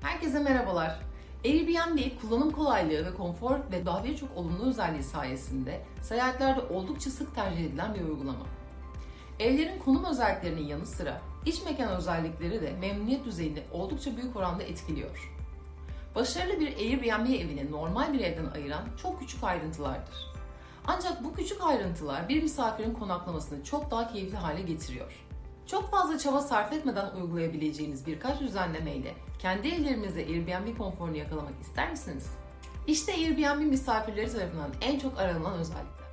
Herkese merhabalar. Airbnb kullanım kolaylığı ve konfor ve daha birçok olumlu özelliği sayesinde seyahatlerde oldukça sık tercih edilen bir uygulama. Evlerin konum özelliklerinin yanı sıra iç mekan özellikleri de memnuniyet düzeyini oldukça büyük oranda etkiliyor. Başarılı bir Airbnb evini normal bir evden ayıran çok küçük ayrıntılardır. Ancak bu küçük ayrıntılar bir misafirin konaklamasını çok daha keyifli hale getiriyor. Çok fazla çaba sarf etmeden uygulayabileceğiniz birkaç düzenlemeyle kendi evlerinizde Airbnb konforunu yakalamak ister misiniz? İşte Airbnb misafirleri tarafından en çok aranan özellikler.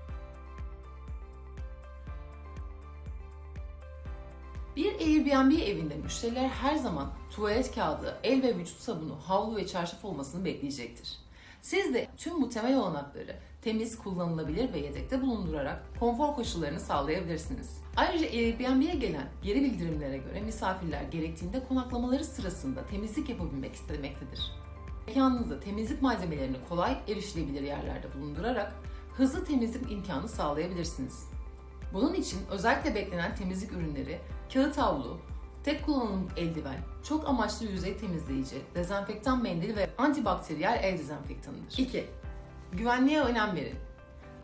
Bir Airbnb evinde müşteriler her zaman tuvalet kağıdı, el ve vücut sabunu, havlu ve çarşaf olmasını bekleyecektir. Siz de tüm bu temel olanakları temiz, kullanılabilir ve yedekte bulundurarak konfor koşullarını sağlayabilirsiniz. Ayrıca Airbnb'ye gelen geri bildirimlere göre misafirler gerektiğinde konaklamaları sırasında temizlik yapabilmek istemektedir. Mekanınızda temizlik malzemelerini kolay erişilebilir yerlerde bulundurarak hızlı temizlik imkanı sağlayabilirsiniz. Bunun için özellikle beklenen temizlik ürünleri, kağıt havlu, tek kullanım eldiven, çok amaçlı yüzey temizleyici, dezenfektan mendil ve antibakteriyel el dezenfektanıdır. 2. Güvenliğe önem verin.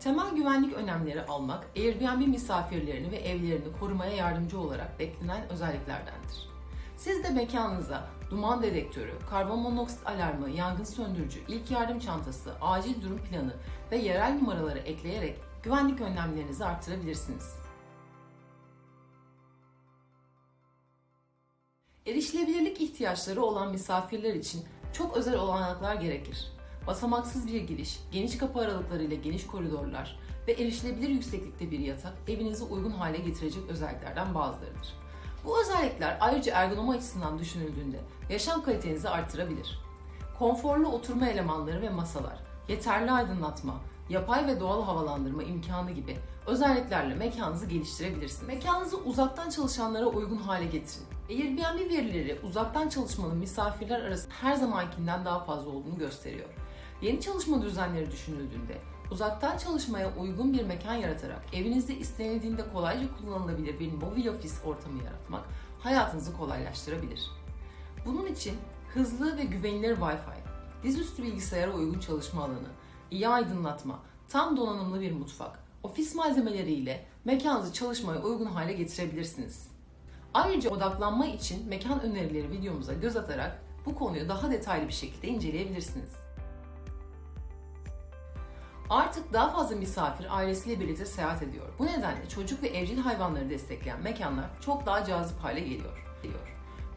Temel güvenlik önlemleri almak, Airbnb misafirlerini ve evlerini korumaya yardımcı olarak beklenen özelliklerdendir. Siz de mekanınıza duman dedektörü, karbon monoksit alarmı, yangın söndürücü, ilk yardım çantası, acil durum planı ve yerel numaraları ekleyerek güvenlik önlemlerinizi artırabilirsiniz. Erişilebilirlik ihtiyaçları olan misafirler için çok özel olanaklar gerekir. Basamaksız bir giriş, geniş kapı aralıklarıyla geniş koridorlar ve erişilebilir yükseklikte bir yatak evinizi uygun hale getirecek özelliklerden bazılarıdır. Bu özellikler ayrıca ergonomi açısından düşünüldüğünde yaşam kalitenizi artırabilir. Konforlu oturma elemanları ve masalar, yeterli aydınlatma, yapay ve doğal havalandırma imkanı gibi özelliklerle mekanınızı geliştirebilirsiniz. Mekanınızı uzaktan çalışanlara uygun hale getirin. Airbnb verileri uzaktan çalışmanın misafirler arasında her zamankinden daha fazla olduğunu gösteriyor. Yeni çalışma düzenleri düşünüldüğünde uzaktan çalışmaya uygun bir mekan yaratarak evinizde istenildiğinde kolayca kullanılabilir bir mobil ofis ortamı yaratmak hayatınızı kolaylaştırabilir. Bunun için hızlı ve güvenilir Wi-Fi, dizüstü bilgisayara uygun çalışma alanı, iyi aydınlatma, tam donanımlı bir mutfak, ofis malzemeleriyle mekanınızı çalışmaya uygun hale getirebilirsiniz. Ayrıca odaklanma için mekan önerileri videomuza göz atarak bu konuyu daha detaylı bir şekilde inceleyebilirsiniz. Artık daha fazla misafir ailesiyle birlikte seyahat ediyor. Bu nedenle çocuk ve evcil hayvanları destekleyen mekanlar çok daha cazip hale geliyor.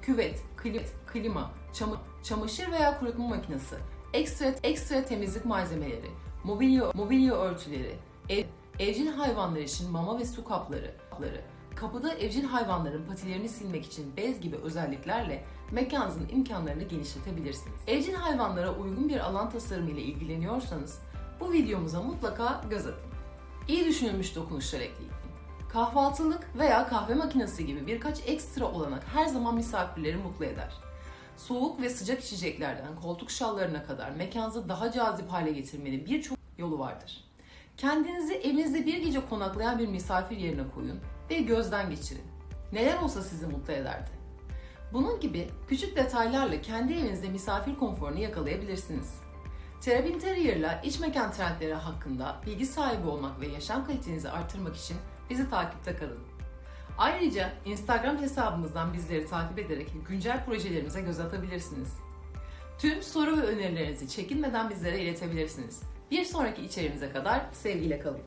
Küvet, klima, çamaşır veya kurutma makinesi, ekstra temizlik malzemeleri, mobilya örtüleri, evcil hayvanlar için mama ve su kapları, kapıda evcil hayvanların patilerini silmek için bez gibi özelliklerle mekanınızın imkanlarını genişletebilirsiniz. Evcil hayvanlara uygun bir alan tasarımı ile ilgileniyorsanız bu videomuza mutlaka göz atın. İyi düşünülmüş dokunuşlar ekleyin. Kahvaltılık veya kahve makinesi gibi birkaç ekstra olanak her zaman misafirleri mutlu eder. Soğuk ve sıcak içeceklerden koltuk şallarına kadar mekanınızı daha cazip hale getirmenin birçok yolu vardır. Kendinizi evinizde bir gece konaklayan bir misafir yerine koyun ve gözden geçirin. Neler olsa sizi mutlu ederdi. Bunun gibi küçük detaylarla kendi evinizde misafir konforunu yakalayabilirsiniz. Terab Interior'la iç mekan trendleri hakkında bilgi sahibi olmak ve yaşam kalitenizi artırmak için bizi takipte kalın. Ayrıca Instagram hesabımızdan bizleri takip ederek güncel projelerimize göz atabilirsiniz. Tüm soru ve önerilerinizi çekinmeden bizlere iletebilirsiniz. Bir sonraki içeriğimize kadar sevgiyle kalın.